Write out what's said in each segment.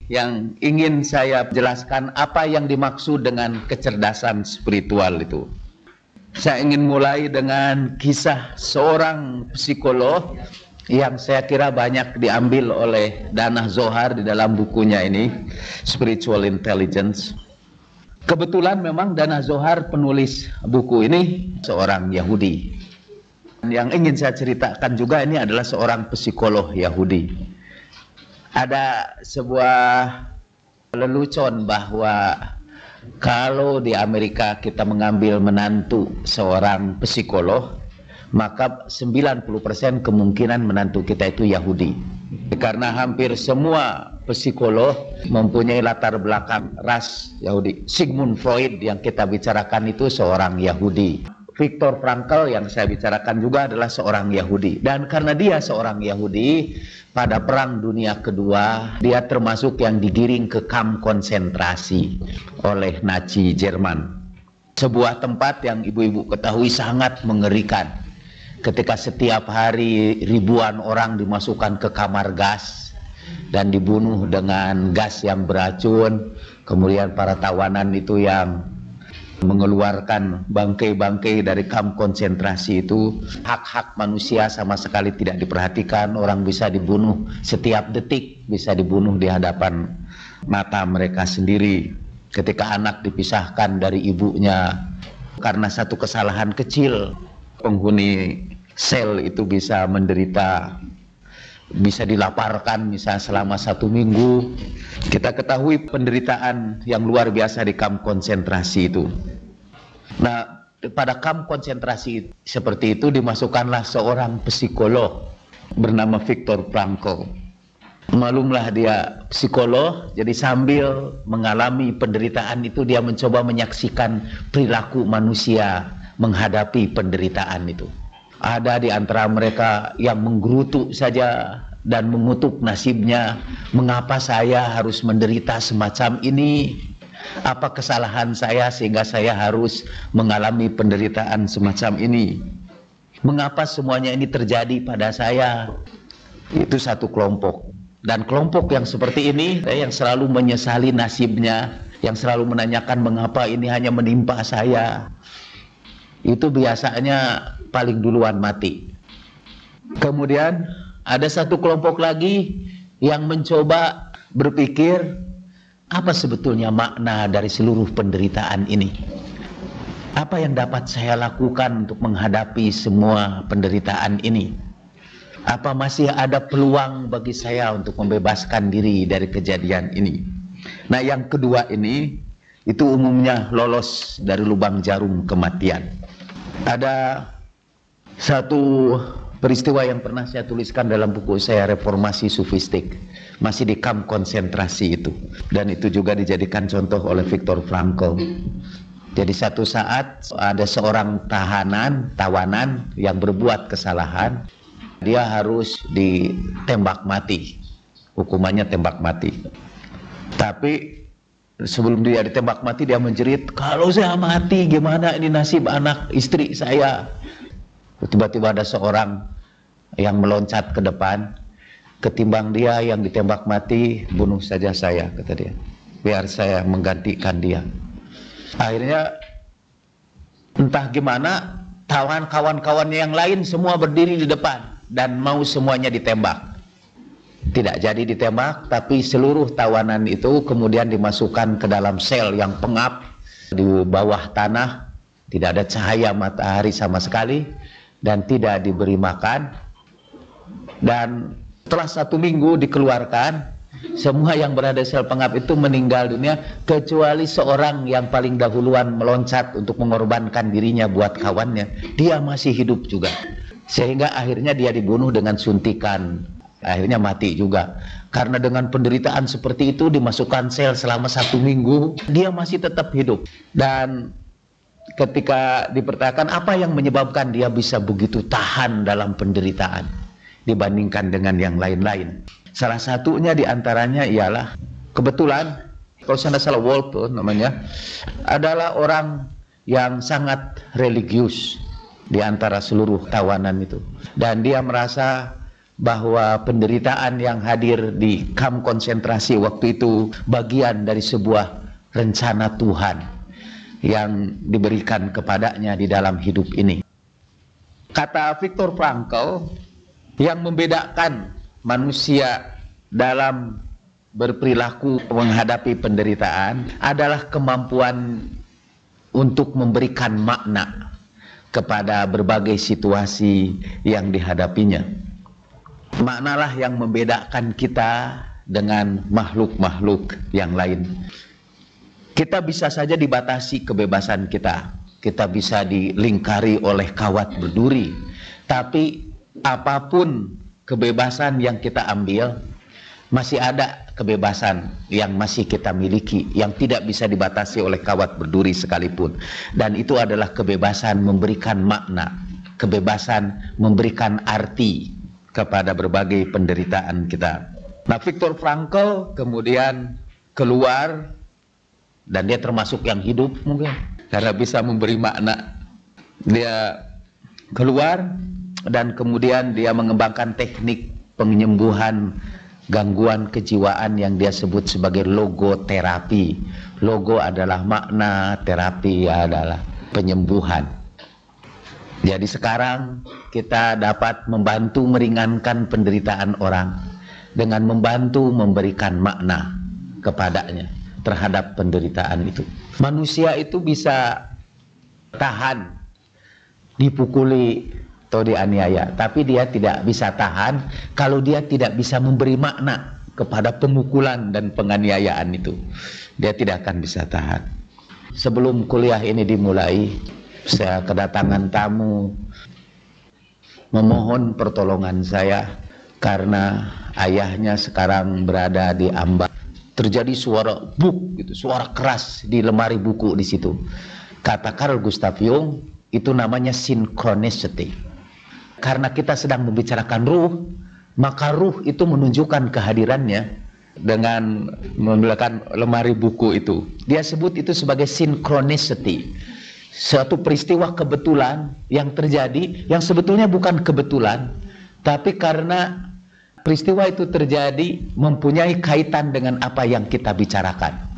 yang ingin saya jelaskan apa yang dimaksud dengan kecerdasan spiritual itu. Saya ingin mulai dengan kisah seorang psikolog yang saya kira banyak diambil oleh Danah Zohar di dalam bukunya ini, Spiritual Intelligence. Kebetulan memang Danah Zohar penulis buku ini seorang Yahudi. Yang ingin saya ceritakan juga ini adalah seorang psikolog Yahudi. Ada sebuah lelucon bahwa kalau di Amerika kita mengambil menantu seorang psikolog, maka 90% kemungkinan menantu kita itu Yahudi. Karena hampir semua psikolog mempunyai latar belakang ras Yahudi. Sigmund Freud yang kita bicarakan itu seorang Yahudi. Viktor Frankl yang saya bicarakan juga adalah seorang Yahudi. Dan karena dia seorang Yahudi, pada Perang Dunia Kedua, dia termasuk yang digiring ke kamp konsentrasi oleh Nazi Jerman. Sebuah tempat yang ibu-ibu ketahui sangat mengerikan. Ketika setiap hari ribuan orang dimasukkan ke kamar gas dan dibunuh dengan gas yang beracun. Kemudian para tawanan itu yang mengeluarkan bangkai-bangkai dari kamp konsentrasi itu, hak-hak manusia sama sekali tidak diperhatikan. Orang bisa dibunuh setiap detik, bisa dibunuh di hadapan mata mereka sendiri. Ketika anak dipisahkan dari ibunya karena satu kesalahan kecil, penghuni sel itu bisa menderita, bisa dilaparkan misalnya selama 1 minggu. Kita ketahui penderitaan yang luar biasa di kamp konsentrasi itu. Nah, pada kamp konsentrasi seperti itu dimasukkanlah seorang psikolog bernama Viktor Frankl. Malumlah dia psikolog, jadi sambil mengalami penderitaan itu dia mencoba menyaksikan perilaku manusia menghadapi penderitaan itu. Ada di antara mereka yang menggerutu saja dan mengutuk nasibnya. Mengapa saya harus menderita semacam ini? Apa kesalahan saya sehingga saya harus mengalami penderitaan semacam ini? Mengapa semuanya ini terjadi pada saya? Itu satu kelompok. Dan kelompok yang seperti ini, yang selalu menyesali nasibnya, yang selalu menanyakan mengapa ini hanya menimpa saya, itu biasanya paling duluan mati. Kemudian ada satu kelompok lagi yang mencoba berpikir, apa sebetulnya makna dari seluruh penderitaan ini? Apa yang dapat saya lakukan untuk menghadapi semua penderitaan ini? Apa masih ada peluang bagi saya untuk membebaskan diri dari kejadian ini? Nah, yang kedua ini, itu umumnya lolos dari lubang jarum kematian. Ada satu peristiwa yang pernah saya tuliskan dalam buku saya, Reformasi Sufistik, masih di kamp konsentrasi itu, dan itu juga dijadikan contoh oleh Viktor Frankl. Jadi satu saat ada seorang tawanan yang berbuat kesalahan, dia harus ditembak mati, hukumannya tembak mati. Tapi sebelum dia ditembak mati, dia menjerit, kalau saya mati gimana ini nasib anak istri saya? Tiba-tiba ada seorang yang meloncat ke depan, ketimbang dia yang ditembak mati, bunuh saja saya, kata dia, biar saya menggantikan dia. Akhirnya entah gimana, kawan-kawannya yang lain semua berdiri di depan dan mau semuanya ditembak. Tidak jadi ditembak, tapi seluruh tawanan itu kemudian dimasukkan ke dalam sel yang pengap di bawah tanah, tidak ada cahaya matahari sama sekali, dan tidak diberi makan. Dan setelah 1 minggu dikeluarkan, semua yang berada di sel pengap itu meninggal dunia, kecuali seorang yang paling dahuluan meloncat untuk mengorbankan dirinya buat kawannya. Dia masih hidup juga, sehingga akhirnya dia dibunuh dengan suntikan. Akhirnya mati juga. Karena dengan penderitaan seperti itu, dimasukkan sel selama 1 minggu, dia masih tetap hidup. Dan ketika dipertanyakan apa yang menyebabkan dia bisa begitu tahan dalam penderitaan dibandingkan dengan yang lain-lain, salah satunya diantaranya ialah kebetulan, kalau saya tidak salah Walpole namanya, adalah orang yang sangat religius di antara seluruh tawanan itu. Dan dia merasa bahwa penderitaan yang hadir di kamp konsentrasi waktu itu bagian dari sebuah rencana Tuhan yang diberikan kepadanya di dalam hidup ini. Kata Viktor Frankl, yang membedakan manusia dalam berperilaku menghadapi penderitaan adalah kemampuan untuk memberikan makna kepada berbagai situasi yang dihadapinya. Maknalah yang membedakan kita dengan makhluk-makhluk yang lain. Kita bisa saja dibatasi kebebasan kita. Kita bisa dilingkari oleh kawat berduri. Tapi apapun kebebasan yang kita ambil, masih ada kebebasan yang masih kita miliki, yang tidak bisa dibatasi oleh kawat berduri sekalipun. Dan itu adalah kebebasan memberikan makna, kebebasan memberikan arti kepada berbagai penderitaan kita. Nah, Viktor Frankl kemudian keluar, dan dia termasuk yang hidup mungkin, karena bisa memberi makna. Dia keluar dan kemudian dia mengembangkan teknik penyembuhan gangguan kejiwaan yang dia sebut sebagai logoterapi. Logo adalah makna, terapi adalah penyembuhan. Jadi sekarang kita dapat membantu meringankan penderitaan orang dengan membantu memberikan makna kepadanya terhadap penderitaan itu. Manusia itu bisa tahan dipukuli atau dianiaya, tapi dia tidak bisa tahan kalau dia tidak bisa memberi makna kepada pemukulan dan penganiayaan itu. Dia tidak akan bisa tahan. Sebelum kuliah ini dimulai, saya kedatangan tamu memohon pertolongan saya karena ayahnya sekarang berada di ambang. Terjadi suara buk gitu, suara keras di lemari buku di situ. Kata Carl Gustav Jung, itu namanya synchronicity. Karena kita sedang membicarakan ruh, maka ruh itu menunjukkan kehadirannya dengan menggunakan lemari buku itu. Dia sebut itu sebagai synchronicity. Suatu peristiwa kebetulan yang terjadi, yang sebetulnya bukan kebetulan, tapi karena peristiwa itu terjadi mempunyai kaitan dengan apa yang kita bicarakan.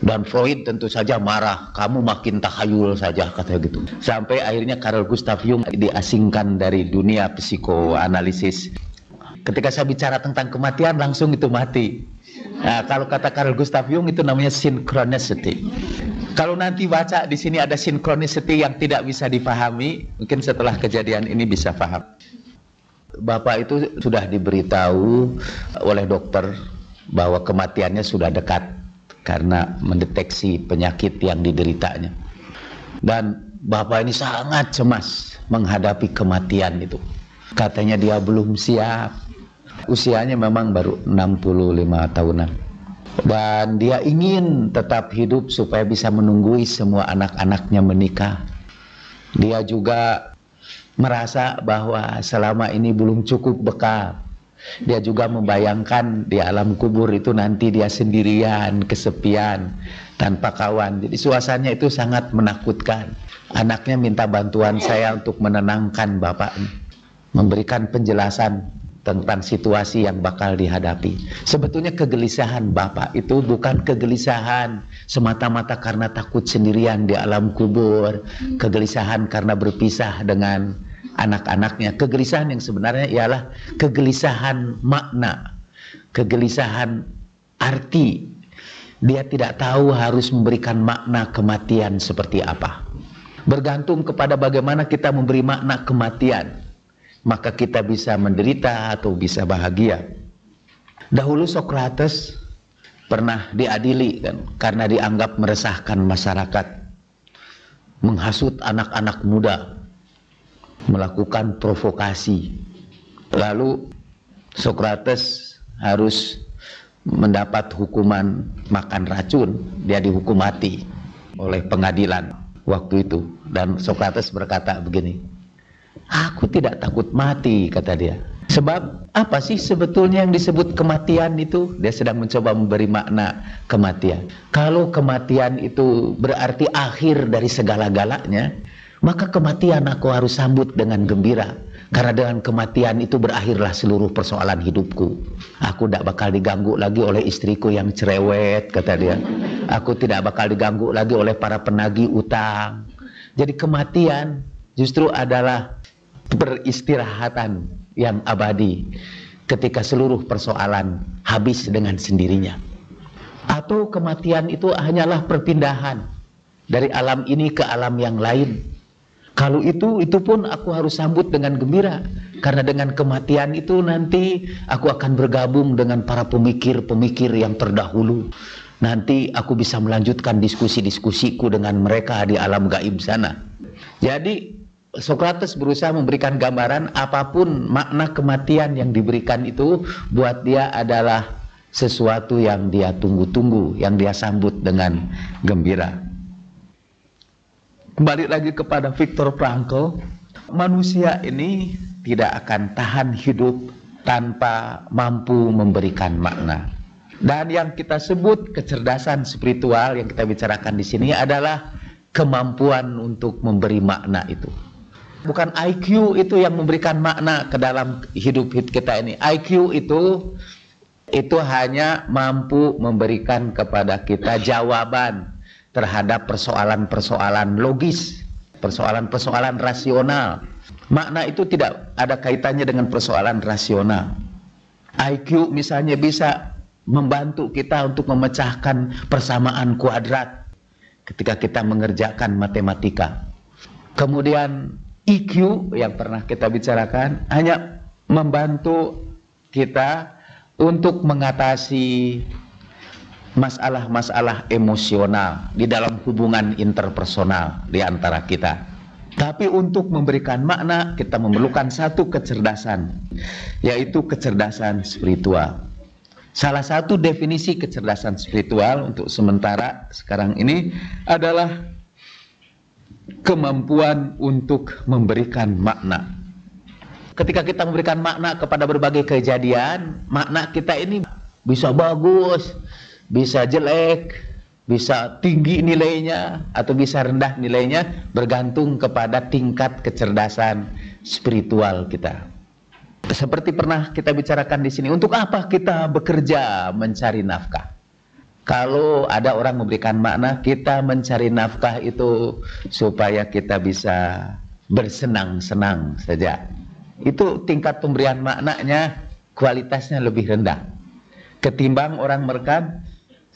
Dan Freud tentu saja marah, kamu makin tahayul saja, kata gitu. Sampai akhirnya Carl Gustav Jung diasingkan dari dunia psikoanalisis. Ketika saya bicara tentang kematian, langsung itu mati. Nah, kalau kata Carl Gustav Jung itu namanya synchronicity. Kalau nanti baca di sini ada synchronicity yang tidak bisa dipahami, mungkin setelah kejadian ini bisa paham. Bapak itu sudah diberitahu oleh dokter bahwa kematiannya sudah dekat karena mendeteksi penyakit yang dideritanya. Dan Bapak ini sangat cemas menghadapi kematian itu. Katanya dia belum siap. Usianya memang baru 65 tahunan. Dan dia ingin tetap hidup supaya bisa menunggui semua anak-anaknya menikah. Dia juga merasa bahwa selama ini belum cukup bekal. Dia juga membayangkan di alam kubur itu nanti dia sendirian, kesepian, tanpa kawan. Jadi suasananya itu sangat menakutkan. Anaknya minta bantuan saya untuk menenangkan bapaknya, memberikan penjelasan tentang situasi yang bakal dihadapi. Sebetulnya kegelisahan bapak itu bukan kegelisahan semata-mata karena takut sendirian di alam kubur, kegelisahan karena berpisah dengan anak-anaknya. Kegelisahan yang sebenarnya ialah kegelisahan makna, kegelisahan arti. Dia tidak tahu harus memberikan makna kematian seperti apa. Bergantung kepada bagaimana kita memberi makna kematian, maka kita bisa menderita atau bisa bahagia. Dahulu Socrates pernah diadili kan, karena dianggap meresahkan masyarakat, menghasut anak-anak muda, melakukan provokasi. Lalu Socrates harus mendapat hukuman makan racun. Dia dihukum mati oleh pengadilan waktu itu. Dan Socrates berkata begini, aku tidak takut mati, kata dia. Sebab apa sih sebetulnya yang disebut kematian itu? Dia sedang mencoba memberi makna kematian. Kalau kematian itu berarti akhir dari segala-galanya, maka kematian aku harus sambut dengan gembira. Karena dengan kematian itu berakhirlah seluruh persoalan hidupku. Aku tidak bakal diganggu lagi oleh istriku yang cerewet, kata dia. Aku tidak bakal diganggu lagi oleh para penagih utang. Jadi kematian justru adalah peristirahatan yang abadi ketika seluruh persoalan habis dengan sendirinya. Atau kematian itu hanyalah perpindahan dari alam ini ke alam yang lain. Kalau itu pun aku harus sambut dengan gembira. Karena dengan kematian itu nanti aku akan bergabung dengan para pemikir-pemikir yang terdahulu. Nanti aku bisa melanjutkan diskusi-diskusiku dengan mereka di alam gaib sana. Jadi Sokrates berusaha memberikan gambaran apapun makna kematian yang diberikan itu buat dia adalah sesuatu yang dia tunggu-tunggu, yang dia sambut dengan gembira. Kembali lagi kepada Viktor Frankl, manusia ini tidak akan tahan hidup tanpa mampu memberikan makna. Dan yang kita sebut kecerdasan spiritual yang kita bicarakan di sini adalah kemampuan untuk memberi makna itu. Bukan IQ itu yang memberikan makna ke dalam hidup kita ini. IQ itu hanya mampu memberikan kepada kita jawaban terhadap persoalan-persoalan logis, persoalan-persoalan rasional. Makna itu tidak ada kaitannya dengan persoalan rasional. IQ misalnya bisa membantu kita untuk memecahkan persamaan kuadrat ketika kita mengerjakan matematika. Kemudian EQ yang pernah kita bicarakan hanya membantu kita untuk mengatasi masalah-masalah emosional di dalam hubungan interpersonal di antara kita. Tapi untuk memberikan makna kita memerlukan satu kecerdasan, yaitu kecerdasan spiritual. Salah satu definisi kecerdasan spiritual untuk sementara sekarang ini adalah kemampuan untuk memberikan makna. Ketika kita memberikan makna kepada berbagai kejadian, makna kita ini bisa bagus, bisa jelek, bisa tinggi nilainya atau bisa rendah nilainya, bergantung kepada tingkat kecerdasan spiritual kita. Seperti pernah kita bicarakan di sini, untuk apa kita bekerja mencari nafkah? Kalau ada orang memberikan makna, kita mencari nafkah itu supaya kita bisa bersenang-senang saja. Itu tingkat pemberian maknanya, kualitasnya lebih rendah ketimbang orang merekam,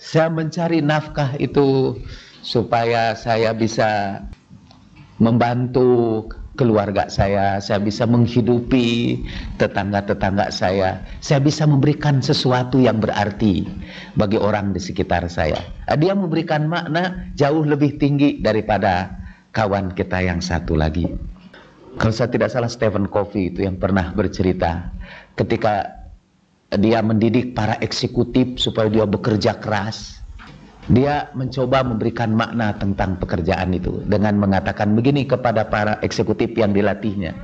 saya mencari nafkah itu supaya saya bisa membantu keluarga saya bisa menghidupi tetangga-tetangga saya bisa memberikan sesuatu yang berarti bagi orang di sekitar saya. Dia memberikan makna jauh lebih tinggi daripada kawan kita yang satu lagi. Kalau saya tidak salah, Stephen Covey itu yang pernah bercerita ketika dia mendidik para eksekutif supaya dia bekerja keras. Dia mencoba memberikan makna tentang pekerjaan itu dengan mengatakan begini kepada para eksekutif yang dilatihnya.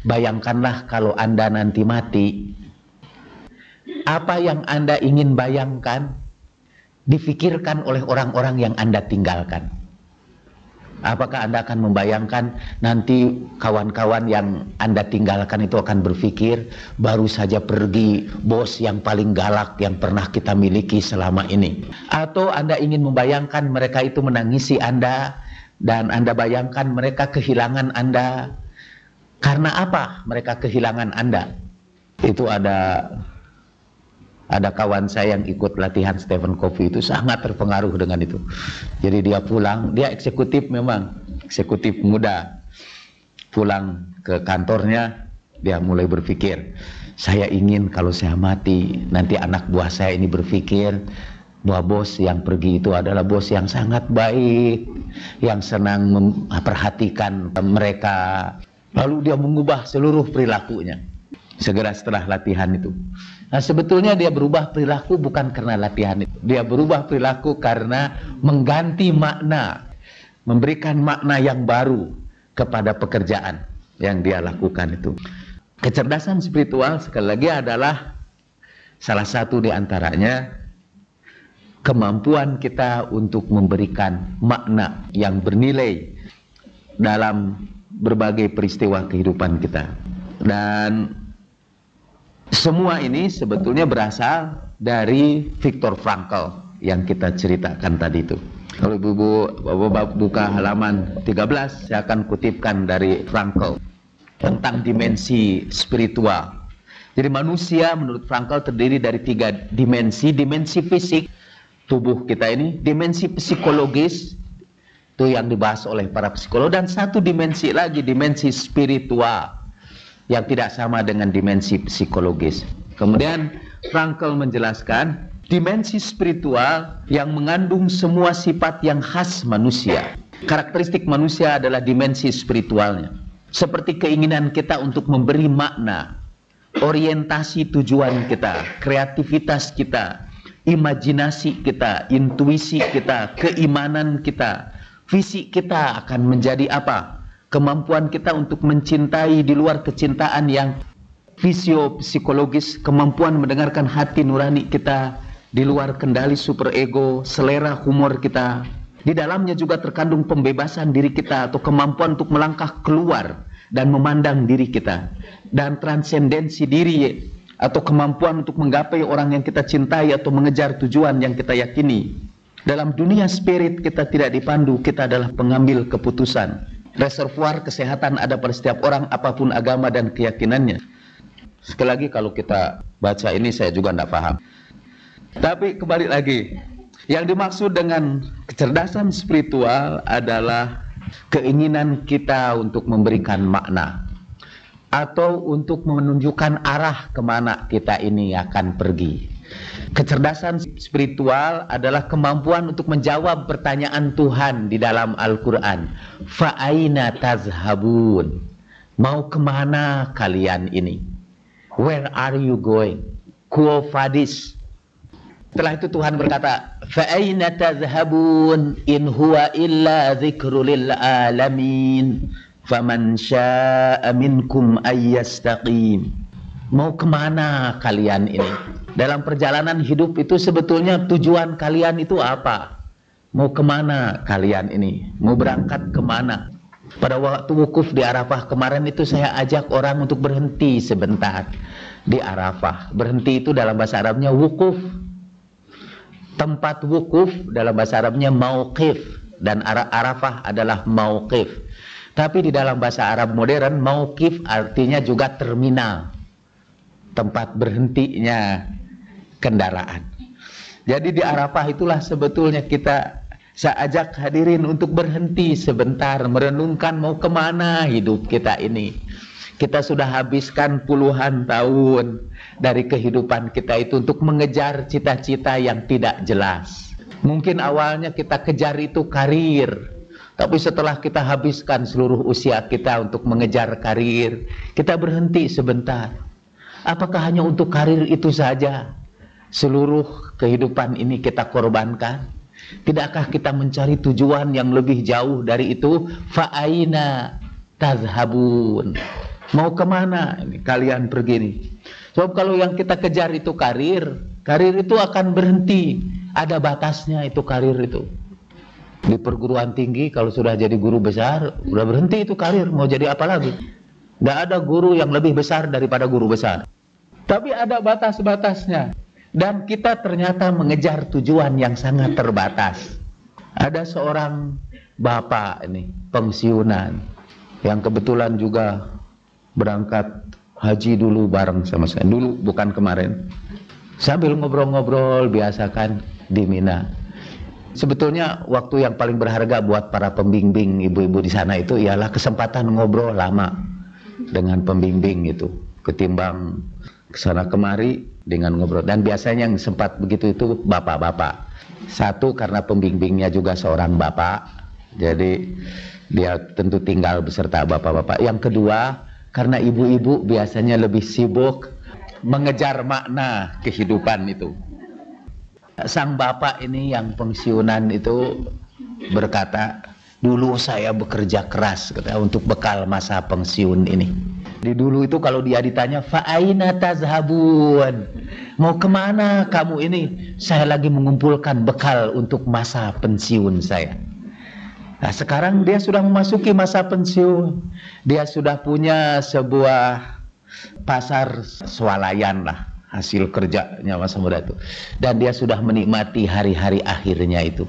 Bayangkanlah kalau Anda nanti mati, apa yang Anda ingin bayangkan difikirkan oleh orang-orang yang Anda tinggalkan. Apakah Anda akan membayangkan nanti kawan-kawan yang Anda tinggalkan itu akan berpikir, baru saja pergi bos yang paling galak yang pernah kita miliki selama ini? Atau Anda ingin membayangkan mereka itu menangisi Anda, dan Anda bayangkan mereka kehilangan Anda. Karena apa mereka kehilangan Anda? Itu ada kawan saya yang ikut latihan Stephen Covey itu sangat terpengaruh dengan itu. Jadi dia pulang, dia eksekutif memang, eksekutif muda. Pulang ke kantornya, dia mulai berpikir, saya ingin kalau saya mati, nanti anak buah saya ini berpikir bahwa bos yang pergi itu adalah bos yang sangat baik, yang senang memperhatikan mereka. Lalu dia mengubah seluruh perilakunya segera setelah latihan itu. Nah, sebetulnya dia berubah perilaku bukan karena latihan itu. Dia berubah perilaku karena mengganti makna, memberikan makna yang baru kepada pekerjaan yang dia lakukan itu. Kecerdasan spiritual sekali lagi adalah salah satu di antaranya kemampuan kita untuk memberikan makna yang bernilai dalam berbagai peristiwa kehidupan kita. Dan semua ini sebetulnya berasal dari Viktor Frankl yang kita ceritakan tadi itu. Kalau Bapak buka halaman 13, saya akan kutipkan dari Frankl tentang dimensi spiritual. Jadi manusia menurut Frankl terdiri dari 3 dimensi. Dimensi fisik, tubuh kita ini. Dimensi psikologis, itu yang dibahas oleh para psikolog. Dan satu dimensi lagi, dimensi spiritual, yang tidak sama dengan dimensi psikologis. Kemudian Frankl menjelaskan dimensi spiritual yang mengandung semua sifat yang khas manusia. Karakteristik manusia adalah dimensi spiritualnya. Seperti keinginan kita untuk memberi makna, orientasi tujuan kita, kreativitas kita, imajinasi kita, intuisi kita, keimanan kita, visi kita akan menjadi apa? Kemampuan kita untuk mencintai di luar kecintaan yang fisiopsikologis, kemampuan mendengarkan hati nurani kita di luar kendali superego, selera humor kita. Di dalamnya juga terkandung pembebasan diri kita atau kemampuan untuk melangkah keluar dan memandang diri kita. Dan transendensi diri atau kemampuan untuk menggapai orang yang kita cintai atau mengejar tujuan yang kita yakini. Dalam dunia spirit kita tidak dipandu, kita adalah pengambil keputusan. Reservoir kesehatan ada pada setiap orang apapun agama dan keyakinannya. Sekali lagi kalau kita baca ini saya juga tidak paham. Tapi kembali lagi, yang dimaksud dengan kecerdasan spiritual adalah keinginan kita untuk memberikan makna atau untuk menunjukkan arah kemana kita ini akan pergi. Kecerdasan spiritual adalah kemampuan untuk menjawab pertanyaan Tuhan di dalam Al-Quran. Fa'aina tazhabun? Mau kemana kalian ini? Where are you going? Quo vadis? Setelah itu Tuhan berkata, fa'aina tazhabun in huwa illa dzikrul lil alamin faman syaa'a minkum ayyastaqim. Mau kemana kalian ini? Dalam perjalanan hidup itu sebetulnya tujuan kalian itu apa? Mau kemana kalian ini? Mau berangkat kemana? Pada waktu wukuf di Arafah kemarin itu saya ajak orang untuk berhenti sebentar di Arafah. Berhenti itu dalam bahasa Arabnya wukuf. Tempat wukuf dalam bahasa Arabnya mauqif, dan Arafah adalah mauqif. Tapi di dalam bahasa Arab modern mauqif artinya juga terminal, tempat berhentinya kendaraan. Jadi di Arafah itulah sebetulnya saya ajak hadirin untuk berhenti sebentar, merenungkan mau kemana hidup kita ini. Kita sudah habiskan puluhan tahun dari kehidupan kita itu untuk mengejar cita-cita yang tidak jelas. Mungkin awalnya kita kejar itu karir, tapi setelah kita habiskan seluruh usia kita untuk mengejar karir, kita berhenti sebentar. Apakah hanya untuk karir itu saja seluruh kehidupan ini kita korbankan? Tidakkah kita mencari tujuan yang lebih jauh dari itu? Fa'aina tazhabun? Mau kemana ini kalian pergi nih? Sebab kalau yang kita kejar itu karir itu akan berhenti. Ada batasnya itu karir itu. Di perguruan tinggi kalau sudah jadi guru besar, udah berhenti itu karir. Mau jadi apa lagi? Tidak ada guru yang lebih besar daripada guru besar. Tapi ada batas-batasnya. Dan kita ternyata mengejar tujuan yang sangat terbatas. Ada seorang bapak ini, pensiunan, yang kebetulan juga berangkat haji dulu bareng sama saya. Dulu, bukan kemarin. Sambil ngobrol-ngobrol biasa kan di Mina. Sebetulnya waktu yang paling berharga buat para pembimbing ibu-ibu di sana itu ialah kesempatan ngobrol lama dengan pembimbing itu, ketimbang kesana kemari dengan ngobrol. Dan biasanya yang sempat begitu itu bapak-bapak. Satu karena pembimbingnya juga seorang bapak, jadi dia tentu tinggal beserta bapak-bapak. Yang kedua karena ibu-ibu biasanya lebih sibuk mengejar makna kehidupan itu. Sang bapak ini yang pensiunan itu berkata, dulu saya bekerja keras untuk bekal masa pensiun ini. Di dulu itu kalau dia ditanya, fa'aina tazhabun? Mau kemana kamu ini? Saya lagi mengumpulkan bekal untuk masa pensiun saya. Nah, sekarang dia sudah memasuki masa pensiun. Dia sudah punya sebuah pasar swalayan lah hasil kerjanya masa muda itu, dan dia sudah menikmati hari-hari akhirnya itu.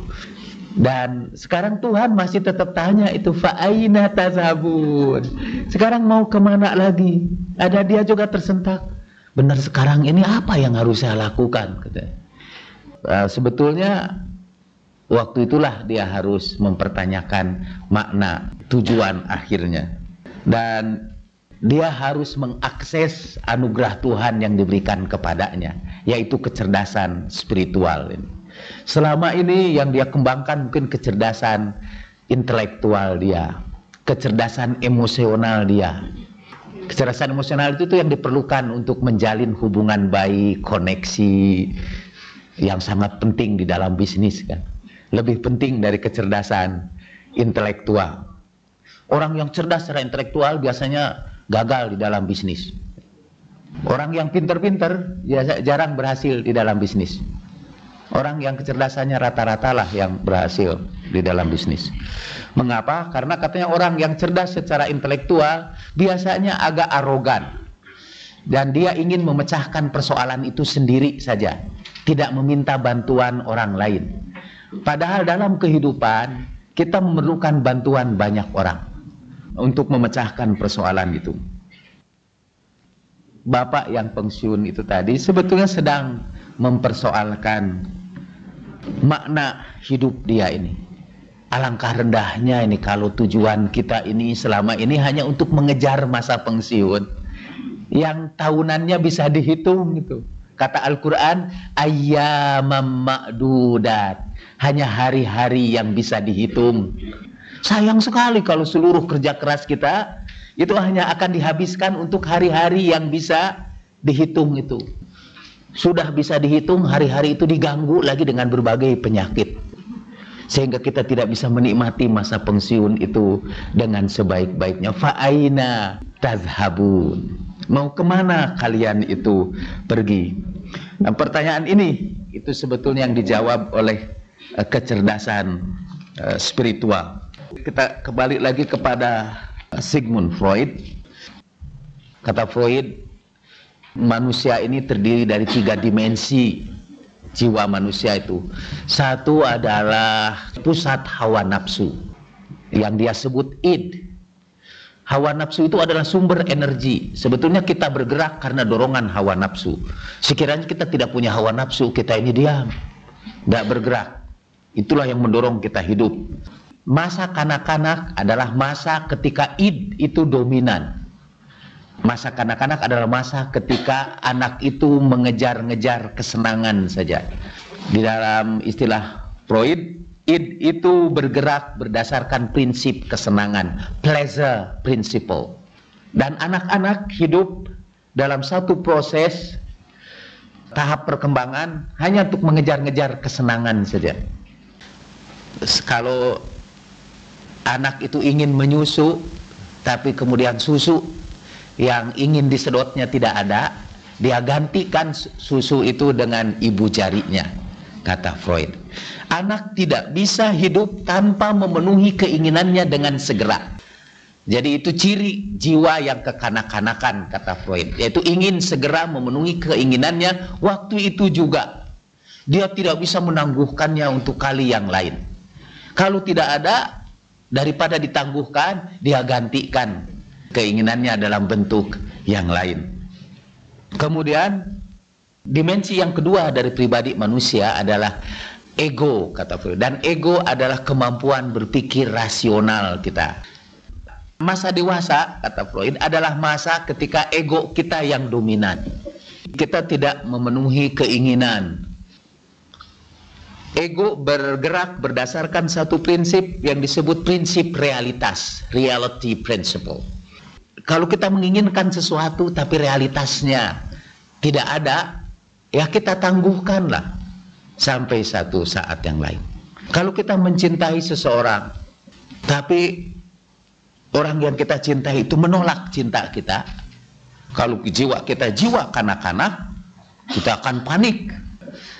Dan sekarang Tuhan masih tetap tanya itu, fa aina tazhabun, sekarang mau kemana lagi? Ada dia juga tersentak, benar sekarang ini apa yang harus saya lakukan, katanya. Sebetulnya waktu itulah dia harus mempertanyakan makna tujuan akhirnya, dan dia harus mengakses anugerah Tuhan yang diberikan kepadanya, yaitu kecerdasan spiritual ini. Selama ini yang dia kembangkan mungkin kecerdasan intelektual dia, kecerdasan emosional dia. Kecerdasan emosional itu yang diperlukan untuk menjalin hubungan baik, koneksi yang sangat penting di dalam bisnis kan. Lebih penting dari kecerdasan intelektual. Orang yang cerdas secara intelektual biasanya gagal di dalam bisnis. Orang yang pinter-pinter jarang berhasil di dalam bisnis. Orang yang kecerdasannya rata-rata lah yang berhasil di dalam bisnis. Mengapa? Karena katanya orang yang cerdas secara intelektual biasanya agak arogan, dan dia ingin memecahkan persoalan itu sendiri saja, tidak meminta bantuan orang lain. Padahal dalam kehidupan kita memerlukan bantuan banyak orang untuk memecahkan persoalan itu. Bapak yang pensiun itu tadi sebetulnya sedang mempersoalkan makna hidup dia ini. Alangkah rendahnya ini kalau tujuan kita ini selama ini hanya untuk mengejar masa pensiun yang tahunannya bisa dihitung gitu. Kata Al-Quran, ayyamam ma'dudat, hanya hari-hari yang bisa dihitung. Sayang sekali kalau seluruh kerja keras kita itu hanya akan dihabiskan untuk hari-hari yang bisa dihitung itu. Sudah bisa dihitung, hari-hari itu diganggu lagi dengan berbagai penyakit, sehingga kita tidak bisa menikmati masa pensiun itu dengan sebaik-baiknya. Fa'aina tazhabun, mau kemana kalian itu pergi? Nah, pertanyaan ini itu sebetulnya yang dijawab oleh kecerdasan spiritual. Kita kembali lagi kepada Sigmund Freud. Kata Freud, manusia ini terdiri dari 3 dimensi jiwa manusia itu. Satu adalah pusat hawa nafsu yang dia sebut id. Hawa nafsu itu adalah sumber energi. Sebetulnya kita bergerak karena dorongan hawa nafsu. Sekiranya kita tidak punya hawa nafsu, kita ini diam, tidak bergerak. Itulah yang mendorong kita hidup. Masa kanak-kanak adalah masa ketika id itu dominan. Masa kanak-kanak adalah masa ketika anak itu mengejar-ngejar kesenangan saja. Di dalam istilah Freud, id itu bergerak berdasarkan prinsip kesenangan, pleasure principle. Dan anak-anak hidup dalam satu proses tahap perkembangan hanya untuk mengejar-ngejar kesenangan saja. Kalau anak itu ingin menyusu, tapi kemudian susu yang ingin disedotnya tidak ada, dia gantikan susu itu dengan ibu jarinya, kata Freud. Anak tidak bisa hidup tanpa memenuhi keinginannya dengan segera. Jadi itu ciri jiwa yang kekanak-kanakan, kata Freud, yaitu ingin segera memenuhi keinginannya. Waktu itu juga dia tidak bisa menangguhkannya untuk kali yang lain. Kalau tidak ada, daripada ditangguhkan, dia gantikan keinginannya dalam bentuk yang lain. Kemudian dimensi yang kedua dari pribadi manusia adalah ego, kata Freud. Dan ego adalah kemampuan berpikir rasional kita. Masa dewasa, kata Freud, adalah masa ketika ego kita yang dominan. Kita tidak memenuhi keinginan. Ego bergerak berdasarkan satu prinsip yang disebut prinsip realitas, reality principle. Kalau kita menginginkan sesuatu tapi realitasnya tidak ada, ya kita tangguhkanlah sampai satu saat yang lain. Kalau kita mencintai seseorang tapi orang yang kita cintai itu menolak cinta kita, kalau jiwa kita jiwa kanak-kanak, kita akan panik.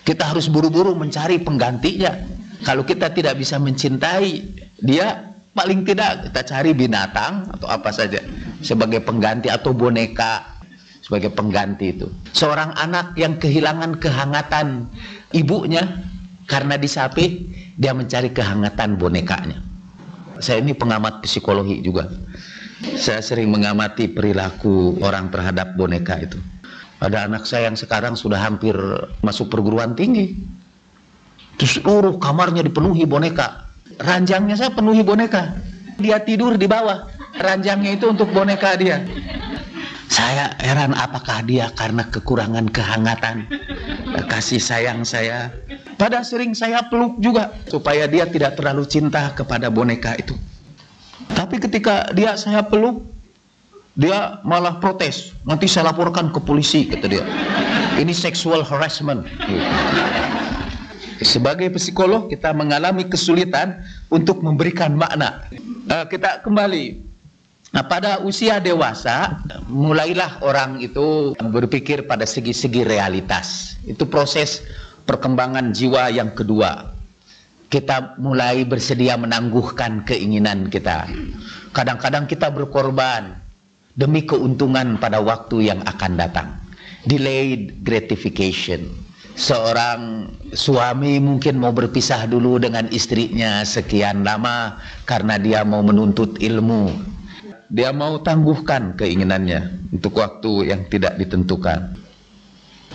Kita harus buru-buru mencari penggantinya. Kalau kita tidak bisa mencintai dia, paling tidak kita cari binatang atau apa saja sebagai pengganti, atau boneka sebagai pengganti itu. Seorang anak yang kehilangan kehangatan ibunya karena disapih, dia mencari kehangatan bonekanya. Saya ini pengamat psikologi juga. Saya sering mengamati perilaku orang terhadap boneka itu. Ada anak saya yang sekarang sudah hampir masuk perguruan tinggi. Terus seluruh kamarnya dipenuhi boneka. Ranjangnya saya penuhi boneka. Dia tidur di bawah. Ranjangnya itu untuk boneka dia. Saya heran apakah dia karena kekurangan kehangatan, kasih sayang saya. Padahal sering saya peluk juga supaya dia tidak terlalu cinta kepada boneka itu. Tapi ketika saya peluk, dia malah protes. Nanti saya laporkan ke polisi, kata dia. Ini sexual harassment. Sebagai psikolog kita mengalami kesulitan untuk memberikan makna. Kita kembali. Nah, pada usia dewasa, mulailah orang itu berpikir pada segi-segi realitas. Itu proses perkembangan jiwa yang kedua. Kita mulai bersedia menangguhkan keinginan kita. Kadang-kadang kita berkorban demi keuntungan pada waktu yang akan datang. Delayed gratification. Seorang suami mungkin mau berpisah dulu dengan istrinya sekian lama karena dia mau menuntut ilmu. Dia mau tangguhkan keinginannya untuk waktu yang tidak ditentukan.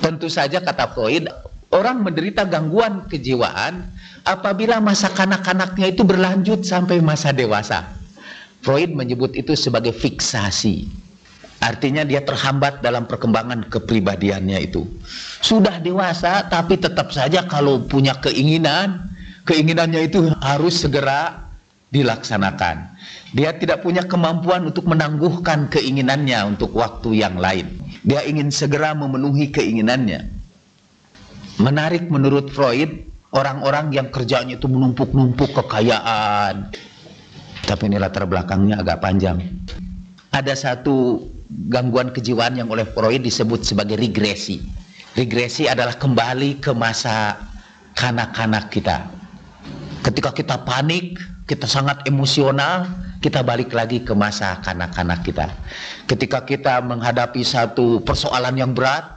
Tentu saja kata Freud, orang menderita gangguan kejiwaan apabila masa kanak-kanaknya itu berlanjut sampai masa dewasa. Freud menyebut itu sebagai fiksasi. Artinya dia terhambat dalam perkembangan kepribadiannya itu. Sudah dewasa tapi tetap saja kalau punya keinginannya itu harus segera dilaksanakan. Dia tidak punya kemampuan untuk menangguhkan keinginannya untuk waktu yang lain. Dia ingin segera memenuhi keinginannya. Menarik menurut Freud, orang-orang yang kerjanya itu menumpuk-numpuk kekayaan. Tapi ini latar belakangnya agak panjang. Ada satu gangguan kejiwaan yang oleh Freud disebut sebagai regresi. Regresi adalah kembali ke masa kanak-kanak kita. Ketika kita panik, kita sangat emosional, kita balik lagi ke masa kanak-kanak kita. Ketika kita menghadapi satu persoalan yang berat,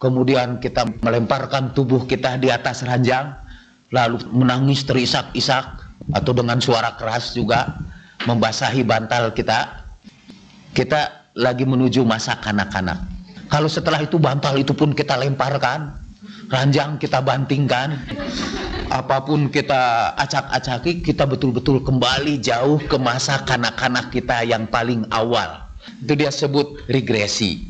kemudian kita melemparkan tubuh kita di atas ranjang, lalu menangis terisak-isak, atau dengan suara keras juga, membasahi bantal kita, kita lagi menuju masa kanak-kanak. Kalau setelah itu bantal itu pun kita lemparkan, ranjang kita bantingkan, apapun kita acak-acaki, kita betul-betul kembali jauh ke masa kanak-kanak kita yang paling awal. Itu dia sebut regresi.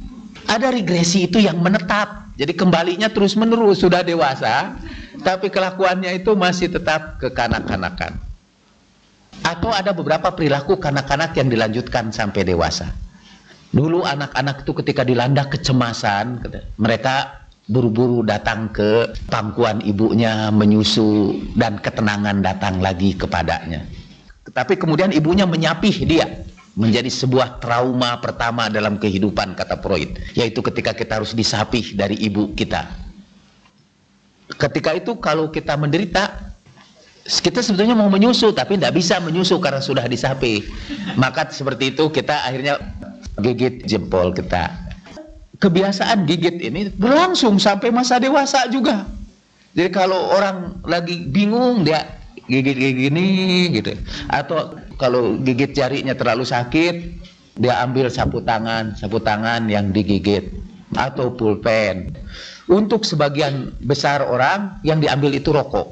Ada regresi itu yang menetap, jadi kembalinya terus-menerus, sudah dewasa tapi kelakuannya itu masih tetap kekanak-kanakan. Atau ada beberapa perilaku kanak-kanak yang dilanjutkan sampai dewasa. Dulu anak-anak itu ketika dilanda kecemasan, mereka buru-buru datang ke pangkuan ibunya, menyusu, dan ketenangan datang lagi kepadanya. Tapi kemudian ibunya menyapih dia, menjadi sebuah trauma pertama dalam kehidupan, kata Freud, yaitu ketika kita harus disapih dari ibu kita. Ketika itu kalau kita menderita, kita sebetulnya mau menyusu tapi tidak bisa menyusu karena sudah disapih. Maka seperti itu kita akhirnya gigit jempol kita. Kebiasaan gigit ini berlangsung sampai masa dewasa juga. Jadi kalau orang lagi bingung, dia gigit gini gitu. Atau kalau gigit jarinya terlalu sakit, dia ambil sapu tangan yang digigit, atau pulpen. Untuk sebagian besar orang yang diambil itu rokok.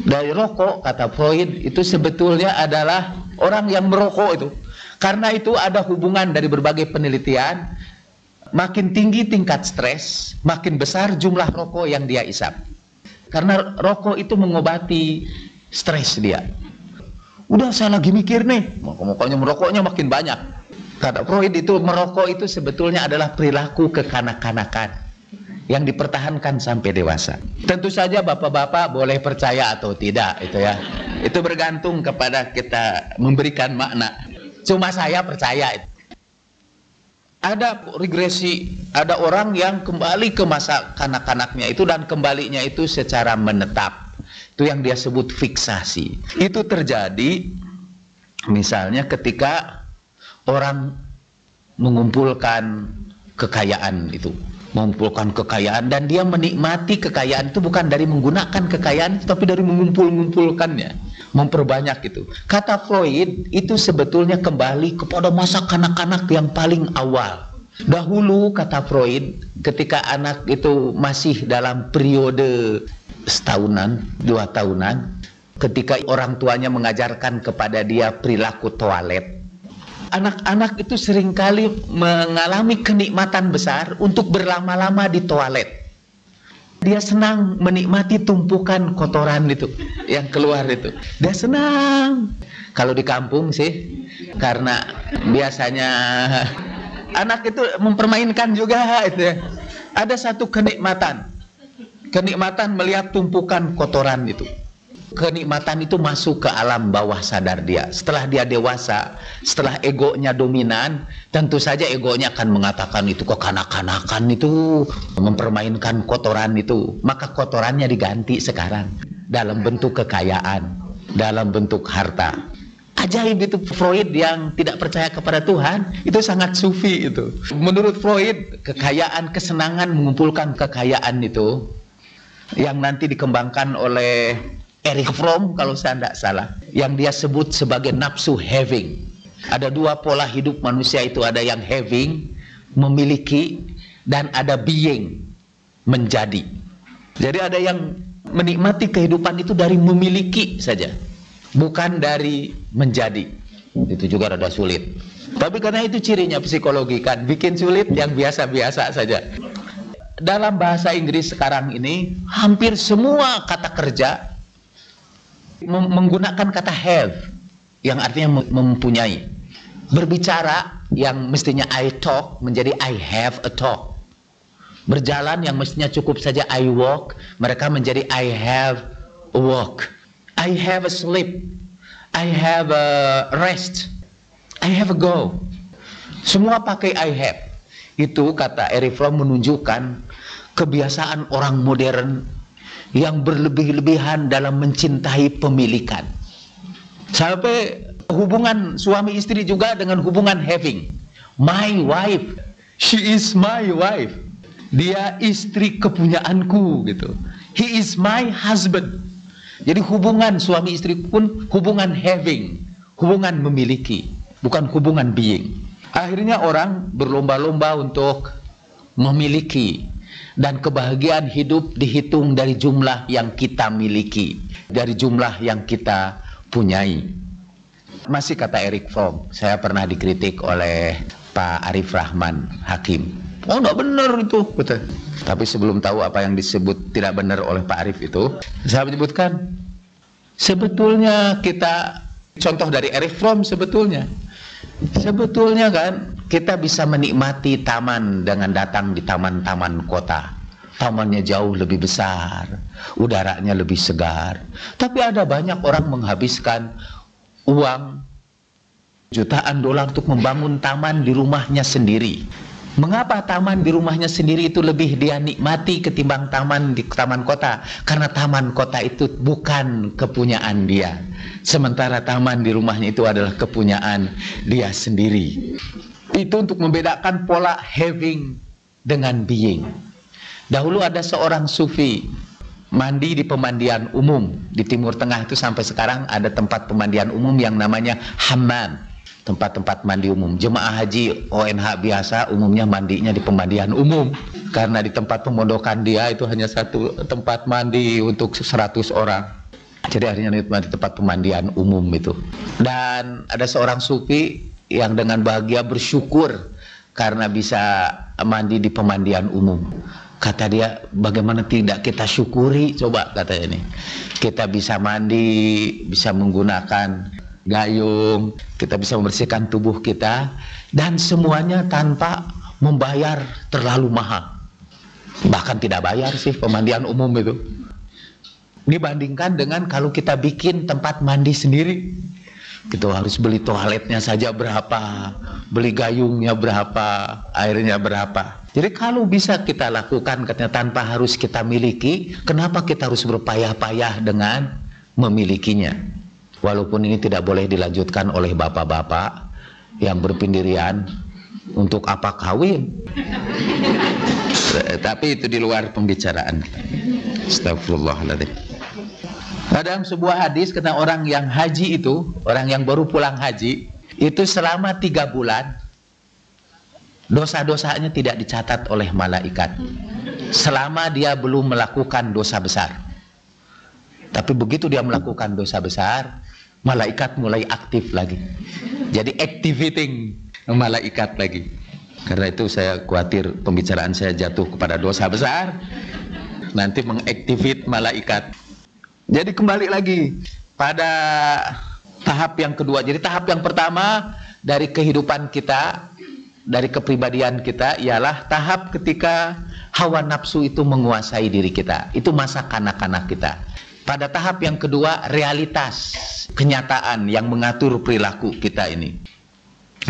Dari rokok, kata Freud, itu sebetulnya adalah orang yang merokok itu. Karena itu ada hubungan dari berbagai penelitian. Makin tinggi tingkat stres, makin besar jumlah rokok yang dia isap. Karena rokok itu mengobati stres dia. Udah saya lagi mikir nih, makanya merokoknya makin banyak. Kata Freud itu merokok itu sebetulnya adalah perilaku kekanak-kanakan yang dipertahankan sampai dewasa. Tentu saja bapak-bapak boleh percaya atau tidak itu ya. Itu bergantung kepada kita memberikan makna. Cuma saya percaya itu. Ada regresi, ada orang yang kembali ke masa kanak-kanaknya itu dan kembalinya itu secara menetap. Itu yang dia sebut fiksasi. Itu terjadi misalnya ketika orang mengumpulkan kekayaan itu, mengumpulkan kekayaan, dan dia menikmati kekayaan itu bukan dari menggunakan kekayaan itu, tapi dari mengumpulkannya, memperbanyak itu. Kata Freud itu sebetulnya kembali kepada masa kanak-kanak yang paling awal. Dahulu kata Freud, ketika anak itu masih dalam periode setahunan, 2 tahunan, ketika orang tuanya mengajarkan kepada dia perilaku toilet, anak-anak itu seringkali mengalami kenikmatan besar untuk berlama-lama di toilet. Dia senang menikmati tumpukan kotoran itu yang keluar itu. Dia senang. Kalau di kampung sih, karena biasanya anak itu mempermainkan juga itu ya. Ada satu kenikmatan melihat tumpukan kotoran itu. Kenikmatan itu masuk ke alam bawah sadar dia. Setelah dia dewasa, setelah egonya dominan, tentu saja egonya akan mengatakan itu kekanak-kanakan itu, mempermainkan kotoran itu. Maka kotorannya diganti sekarang dalam bentuk kekayaan, dalam bentuk harta. Ajaib itu. Freud yang tidak percaya kepada Tuhan itu sangat sufi itu. Menurut Freud, kekayaan, kesenangan mengumpulkan kekayaan itu yang nanti dikembangkan oleh Erich Fromm kalau saya tidak salah, yang dia sebut sebagai nafsu having. Ada 2 pola hidup manusia itu, ada yang having, memiliki, dan ada being, menjadi. Jadi ada yang menikmati kehidupan itu dari memiliki saja, bukan dari menjadi. Itu juga rada sulit. Tapi karena itu cirinya psikologi kan, bikin sulit yang biasa-biasa saja. Dalam bahasa Inggris sekarang ini, hampir semua kata kerja menggunakan kata have, yang artinya mempunyai. Berbicara yang mestinya I talk menjadi I have a talk. Berjalan yang mestinya cukup saja I walk, mereka menjadi I have a walk. I have a sleep, I have a rest, I have a go. Semua pakai I have. Itu kata Erich Fromm menunjukkan kebiasaan orang modern yang berlebih-lebihan dalam mencintai pemilikan. Sampai hubungan suami istri juga dengan hubungan having. My wife, she is my wife. Dia istri kepunyaanku gitu. He is my husband. Jadi hubungan suami istri pun hubungan having, hubungan memiliki, bukan hubungan being. Akhirnya orang berlomba-lomba untuk memiliki. Dan kebahagiaan hidup dihitung dari jumlah yang kita miliki, dari jumlah yang kita punyai. Masih kata Erich Fromm, saya pernah dikritik oleh Pak Arif Rahman Hakim. Oh, enggak benar itu, betul. Tapi sebelum tahu apa yang disebut tidak benar oleh Pak Arif itu, saya menyebutkan sebetulnya kita, contoh dari Erich Fromm sebetulnya kan kita bisa menikmati taman dengan datang di taman-taman kota. Tamannya jauh lebih besar, udaranya lebih segar. Tapi ada banyak orang menghabiskan uang jutaan dolar untuk membangun taman di rumahnya sendiri. Mengapa taman di rumahnya sendiri itu lebih dia nikmati ketimbang taman di taman kota? Karena taman kota itu bukan kepunyaan dia, sementara taman di rumahnya itu adalah kepunyaan dia sendiri. Itu untuk membedakan pola having dengan being. Dahulu ada seorang sufi mandi di pemandian umum di Timur Tengah itu, sampai sekarang ada tempat pemandian umum yang namanya hammam, tempat-tempat mandi umum. Jemaah haji ONH biasa umumnya mandinya di pemandian umum, karena di tempat pemondokan dia itu hanya satu tempat mandi untuk 100 orang. Jadi akhirnya di tempat pemandian umum itu. Dan ada seorang sufi yang dengan bahagia bersyukur karena bisa mandi di pemandian umum. Kata dia, bagaimana tidak kita syukuri, coba katanya ini. Kita bisa mandi, bisa menggunakan gayung, kita bisa membersihkan tubuh kita, dan semuanya tanpa membayar terlalu mahal. Bahkan tidak bayar sih pemandian umum itu. Dibandingkan dengan kalau kita bikin tempat mandi sendiri, kita harus beli toiletnya saja berapa, beli gayungnya berapa, airnya berapa. Jadi kalau bisa kita lakukan katanya tanpa harus kita miliki, kenapa kita harus berpayah-payah dengan memilikinya? Walaupun ini tidak boleh dilanjutkan oleh bapak-bapak yang berpendirian, Untuk apa kawin? Tapi itu di luar pembicaraan. Astagfirullahaladzim. Dalam sebuah hadis kata orang yang haji itu, orang yang baru pulang haji, itu selama 3 bulan dosa-dosanya tidak dicatat oleh malaikat selama dia belum melakukan dosa besar. Tapi begitu dia melakukan dosa besar, malaikat mulai aktif lagi. Jadi activating malaikat lagi. Karena itu saya khawatir pembicaraan saya jatuh kepada dosa besar, nanti mengaktifit malaikat. Jadi kembali lagi pada tahap yang kedua. Jadi tahap yang pertama dari kehidupan kita, dari kepribadian kita, ialah tahap ketika hawa nafsu itu menguasai diri kita. Itu masa kanak-kanak kita. Pada tahap yang kedua, realitas, kenyataan yang mengatur perilaku kita ini.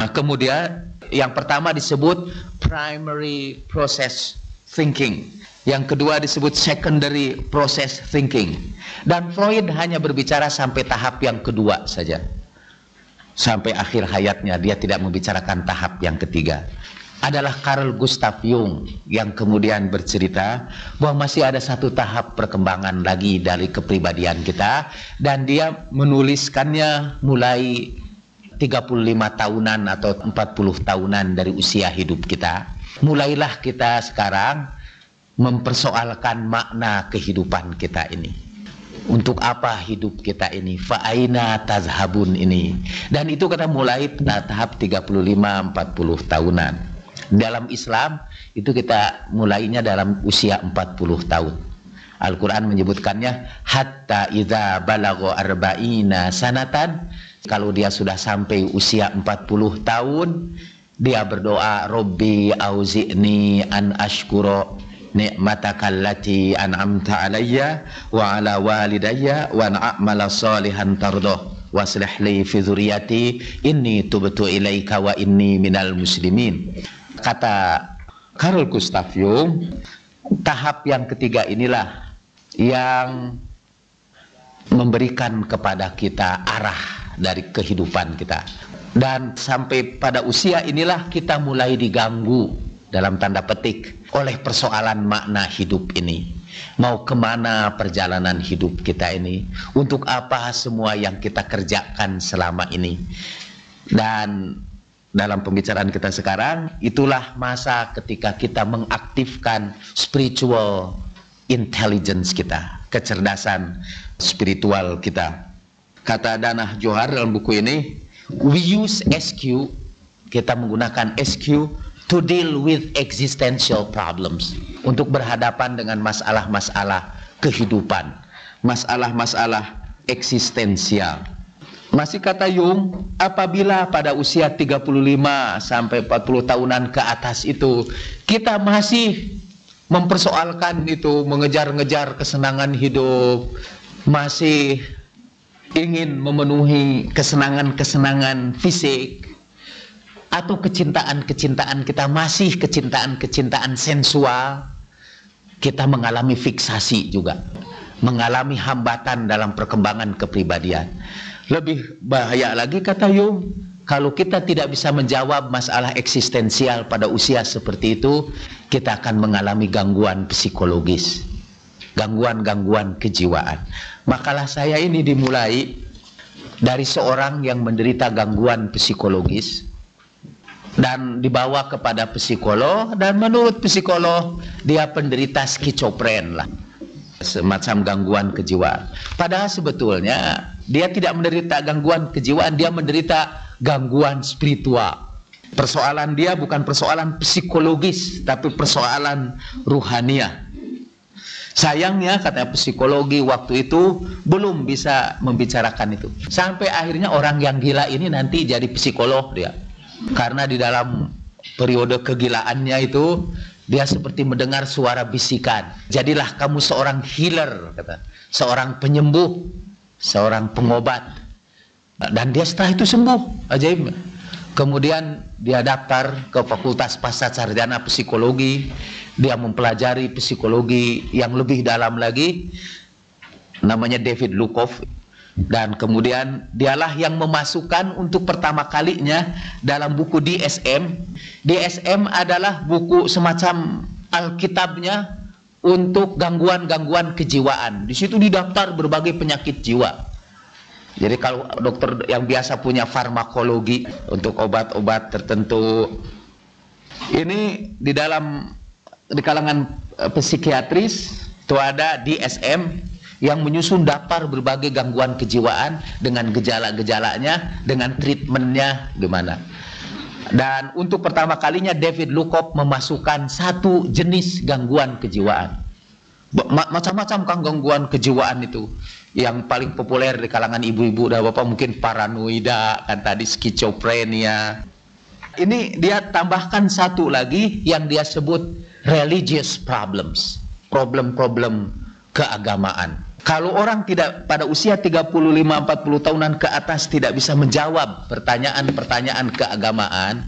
Nah, kemudian yang pertama disebut primary process thinking. Yang kedua disebut secondary process thinking. Dan Freud hanya berbicara sampai tahap yang kedua saja. Sampai akhir hayatnya dia tidak membicarakan tahap yang ketiga. Adalah Carl Gustav Jung yang kemudian bercerita bahwa masih ada satu tahap perkembangan lagi dari kepribadian kita, dan dia menuliskannya mulai 35 tahunan atau 40 tahunan dari usia hidup kita. Mulailah kita sekarang mempersoalkan makna kehidupan kita ini. Untuk apa hidup kita ini? Fa'aina tazhabun ini. Dan itu kata mulai pada tahap 35-40 tahunan. Dalam Islam itu kita mulainya dalam usia 40 tahun. Al-Quran menyebutkannya hatta idza balagha arba'ina sanatan. Kalau dia sudah sampai usia 40 tahun, dia berdoa, Robbi auzi'ni an ashkura ni'mataka allati an'amta alayya wa ala walidayya wa na'amala salihan tardoh waslih li fi dzurriyyati inni tubtu ilaika wa inni minal muslimin. Kata Carl Gustav Jung, tahap yang ketiga inilah yang memberikan kepada kita arah dari kehidupan kita. Dan sampai pada usia inilah kita mulai diganggu dalam tanda petik oleh persoalan makna hidup ini. Mau kemana perjalanan hidup kita ini? Untuk apa semua yang kita kerjakan selama ini? Dan dalam pembicaraan kita sekarang, itulah masa ketika kita mengaktifkan spiritual intelligence kita, kecerdasan spiritual kita. Kata Danah Johar dalam buku ini, we use SQ, kita menggunakan SQ to deal with existential problems, untuk berhadapan dengan masalah-masalah kehidupan, masalah-masalah eksistensial. Masih kata Jung, apabila pada usia 35 sampai 40 tahunan ke atas itu kita masih mempersoalkan itu, mengejar-ngejar kesenangan hidup, masih ingin memenuhi kesenangan-kesenangan fisik, atau kecintaan-kecintaan kita masih kecintaan-kecintaan sensual, kita mengalami fiksasi juga, mengalami hambatan dalam perkembangan kepribadian. Lebih bahaya lagi kata Jung, kalau kita tidak bisa menjawab masalah eksistensial pada usia seperti itu, kita akan mengalami gangguan psikologis, gangguan-gangguan kejiwaan. Makalah saya ini dimulai dari seorang yang menderita gangguan psikologis dan dibawa kepada psikolog, dan menurut psikolog dia penderita skizofren lah, semacam gangguan kejiwaan. Padahal sebetulnya dia tidak menderita gangguan kejiwaan, dia menderita gangguan spiritual. Persoalan dia bukan persoalan psikologis, tapi persoalan ruhaniah. Sayangnya kata psikologi waktu itu belum bisa membicarakan itu. Sampai akhirnya orang yang gila ini nanti jadi psikolog dia. Karena di dalam periode kegilaannya itu dia seperti mendengar suara bisikan. Jadilah kamu seorang healer, kata, seorang penyembuh, seorang pengobat. Dan dia setelah itu sembuh, ajaib. Kemudian dia daftar ke Fakultas Pascasarjana Psikologi. Dia mempelajari psikologi yang lebih dalam lagi. Namanya David Lukoff. Dan kemudian dialah yang memasukkan untuk pertama kalinya dalam buku DSM. DSM adalah buku semacam alkitabnya untuk gangguan-gangguan kejiwaan. Di situ didaftar berbagai penyakit jiwa. Jadi kalau dokter yang biasa punya farmakologi untuk obat-obat tertentu, ini di kalangan psikiatris itu ada DSM yang menyusun daftar berbagai gangguan kejiwaan dengan gejala-gejalanya, dengan treatmentnya gimana. Dan untuk pertama kalinya David Lukoff memasukkan satu jenis gangguan kejiwaan. Macam-macam kan gangguan kejiwaan itu. Yang paling populer di kalangan ibu-ibu dan bapak mungkin paranoida, kan tadi skizofrenia. Ini dia tambahkan satu lagi yang dia sebut religious problems, problem-problem keagamaan. Kalau orang tidak pada usia 35-40 tahunan ke atas tidak bisa menjawab pertanyaan-pertanyaan keagamaan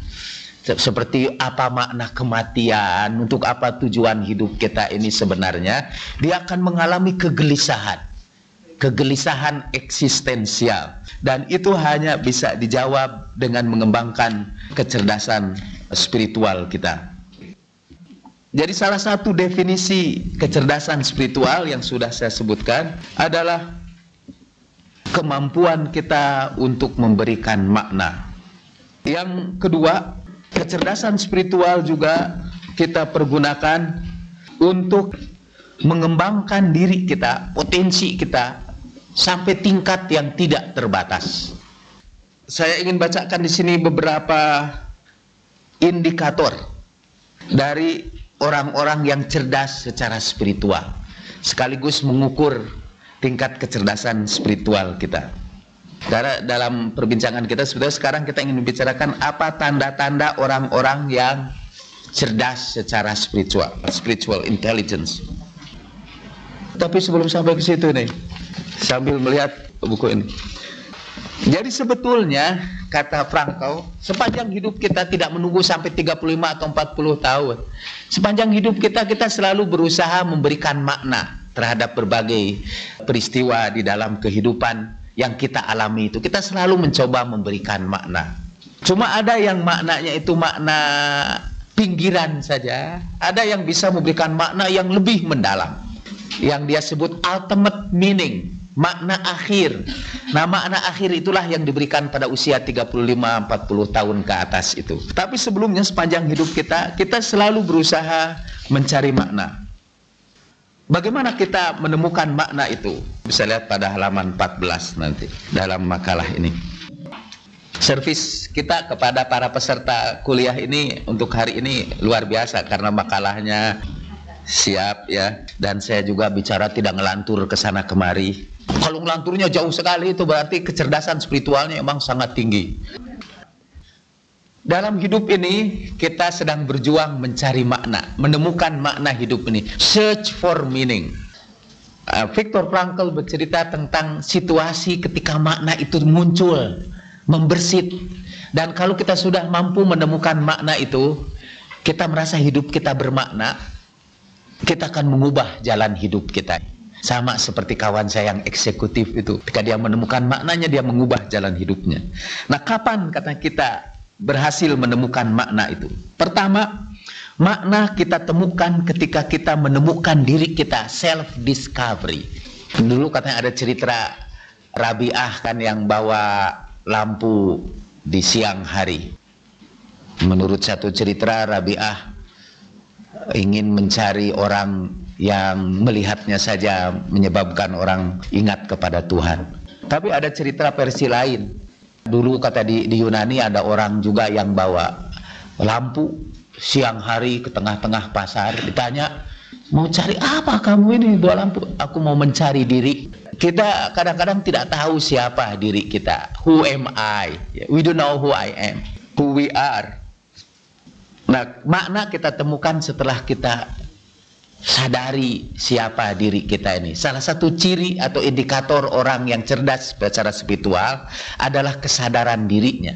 seperti apa makna kematian, untuk apa tujuan hidup kita ini sebenarnya, dia akan mengalami kegelisahan eksistensial, dan itu hanya bisa dijawab dengan mengembangkan kecerdasan spiritual kita. Jadi salah satu definisi kecerdasan spiritual yang sudah saya sebutkan adalah kemampuan kita untuk memberikan makna. Yang kedua, kecerdasan spiritual juga kita pergunakan untuk mengembangkan diri kita, potensi kita sampai tingkat yang tidak terbatas. Saya ingin bacakan di sini beberapa indikator dari orang-orang yang cerdas secara spiritual, sekaligus mengukur tingkat kecerdasan spiritual kita. Karena dalam perbincangan kita sebetulnya sekarang kita ingin membicarakan apa tanda-tanda orang-orang yang cerdas secara spiritual intelligence. Tapi sebelum sampai ke situ nih, sambil melihat buku ini. Jadi sebetulnya kata Frankl, sepanjang hidup kita tidak menunggu sampai 35 atau 40 tahun. Sepanjang hidup kita selalu berusaha memberikan makna terhadap berbagai peristiwa di dalam kehidupan yang kita alami itu. Kita selalu mencoba memberikan makna. Cuma ada yang maknanya itu makna pinggiran saja, ada yang bisa memberikan makna yang lebih mendalam, yang dia sebut ultimate meaning, makna akhir. Nah, makna akhir itulah yang diberikan pada usia 35-40 tahun ke atas itu. Tapi sebelumnya sepanjang hidup kita selalu berusaha mencari makna. Bagaimana kita menemukan makna itu? Bisa lihat pada halaman 14 nanti dalam makalah ini. Servis kita kepada para peserta kuliah ini untuk hari ini luar biasa karena makalahnya siap ya, dan saya juga bicara tidak ngelantur ke sana kemari. Kalau ngelanturnya jauh sekali itu berarti kecerdasan spiritualnya emang sangat tinggi. Dalam hidup ini kita sedang berjuang mencari makna, menemukan makna hidup ini, search for meaning. Viktor Frankl bercerita tentang situasi ketika makna itu muncul, membersit, dan kalau kita sudah mampu menemukan makna itu, kita merasa hidup kita bermakna, kita akan mengubah jalan hidup kita. Sama seperti kawan saya yang eksekutif itu, ketika dia menemukan maknanya, dia mengubah jalan hidupnya. Nah, kapan kata kita berhasil menemukan makna itu? Pertama, makna kita temukan ketika kita menemukan diri kita, self discovery. Dulu katanya ada cerita Rabi'ah kan yang bawa lampu di siang hari. Menurut satu cerita, Rabi'ah ingin mencari orang yang melihatnya saja menyebabkan orang ingat kepada Tuhan. Tapi ada cerita versi lain. Dulu kata di Yunani ada orang juga yang bawa lampu siang hari ke tengah-tengah pasar. Ditanya, mau cari apa kamu ini bawa lampu? Aku mau mencari diri. Kita kadang-kadang tidak tahu siapa diri kita. Who am I? We don't know who I am, who we are. Nah, makna kita temukan setelah kita sadari siapa diri kita ini. Salah satu ciri atau indikator orang yang cerdas secara spiritual adalah kesadaran dirinya.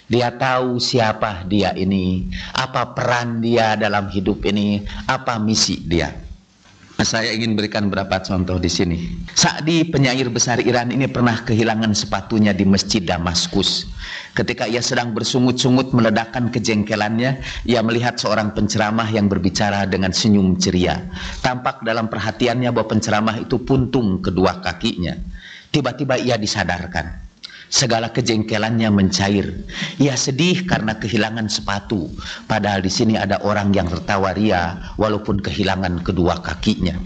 Dia tahu siapa dia ini, apa peran dia dalam hidup ini, apa misi dia. Saya ingin berikan beberapa contoh di sini. Sa'di, penyair besar Iran ini, pernah kehilangan sepatunya di Masjid Damaskus. Ketika ia sedang bersungut-sungut meledakkan kejengkelannya, ia melihat seorang penceramah yang berbicara dengan senyum ceria. Tampak dalam perhatiannya bahwa penceramah itu puntung kedua kakinya. Tiba-tiba ia disadarkan. Segala kejengkelannya mencair. Ia sedih karena kehilangan sepatu. Padahal di sini ada orang yang tertawa ria walaupun kehilangan kedua kakinya.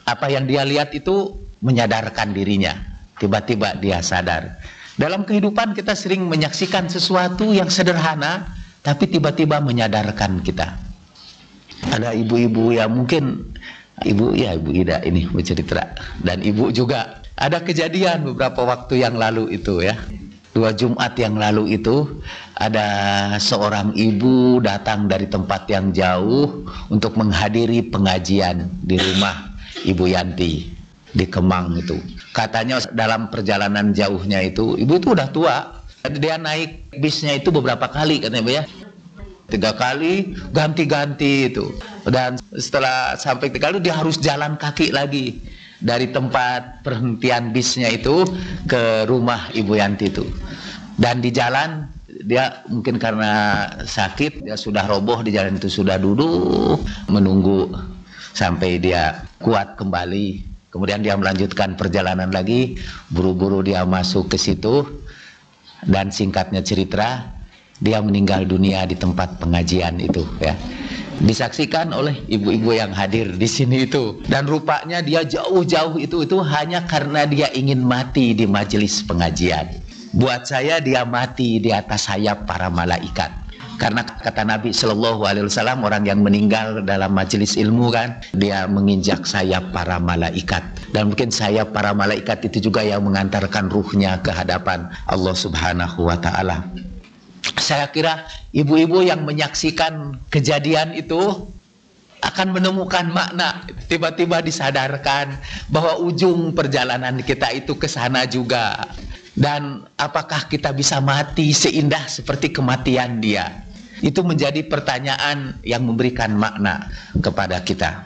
Apa yang dia lihat itu menyadarkan dirinya. Tiba-tiba dia sadar. Dalam kehidupan kita sering menyaksikan sesuatu yang sederhana, tapi tiba-tiba menyadarkan kita. Ada ibu-ibu yang mungkin, Ibu Ida ini bercerita, dan ibu juga. Ada kejadian beberapa waktu yang lalu itu ya. 2 Jumat yang lalu itu ada seorang ibu datang dari tempat yang jauh untuk menghadiri pengajian di rumah Ibu Yanti di Kemang itu. Katanya dalam perjalanan jauhnya itu, ibu itu udah tua. Dia naik bisnya itu beberapa kali katanya, Bu ya. 3 kali ganti-ganti itu. Dan setelah sampai 3 kali dia harus jalan kaki lagi dari tempat perhentian bisnya itu ke rumah Ibu Yanti itu. Dan di jalan dia mungkin karena sakit, dia sudah roboh di jalan itu, sudah duduk menunggu sampai dia kuat kembali. Kemudian dia melanjutkan perjalanan lagi, buru-buru dia masuk ke situ, dan singkatnya cerita, dia meninggal dunia di tempat pengajian itu ya. Disaksikan oleh ibu-ibu yang hadir di sini itu, dan rupanya dia jauh-jauh itu hanya karena dia ingin mati di majelis pengajian. Buat saya dia mati di atas sayap para malaikat, karena kata Nabi Shallallahu Alaihi Wasallam, orang yang meninggal dalam majelis ilmu kan, dia menginjak sayap para malaikat, dan mungkin sayap para malaikat itu juga yang mengantarkan ruhnya ke hadapan Allah Subhanahu Wa Taala. Saya kira ibu-ibu yang menyaksikan kejadian itu akan menemukan makna. Tiba-tiba disadarkan bahwa ujung perjalanan kita itu ke sana juga. Dan apakah kita bisa mati seindah seperti kematian dia? Itu menjadi pertanyaan yang memberikan makna kepada kita.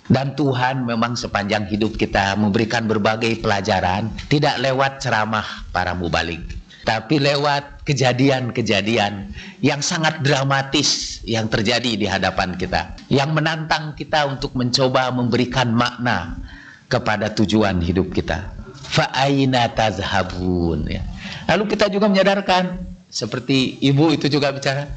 Dan Tuhan memang sepanjang hidup kita memberikan berbagai pelajaran, tidak lewat ceramah para mubalik, tapi lewat kejadian-kejadian yang sangat dramatis yang terjadi di hadapan kita, yang menantang kita untuk mencoba memberikan makna kepada tujuan hidup kita. Fa'aina tazhabun ya. Lalu kita juga menyadarkan, seperti ibu itu juga bicara,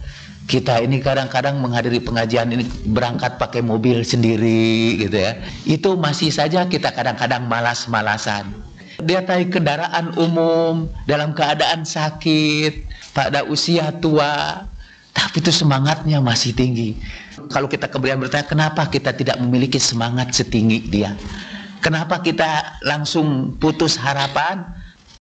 kita ini kadang-kadang menghadiri pengajian ini berangkat pakai mobil sendiri gitu ya. Itu masih saja kita kadang-kadang malas-malasan. Dia naik kendaraan umum dalam keadaan sakit, pada usia tua, tapi itu semangatnya masih tinggi. Kalau kita kemudian bertanya, kenapa kita tidak memiliki semangat setinggi dia? Kenapa kita langsung putus harapan?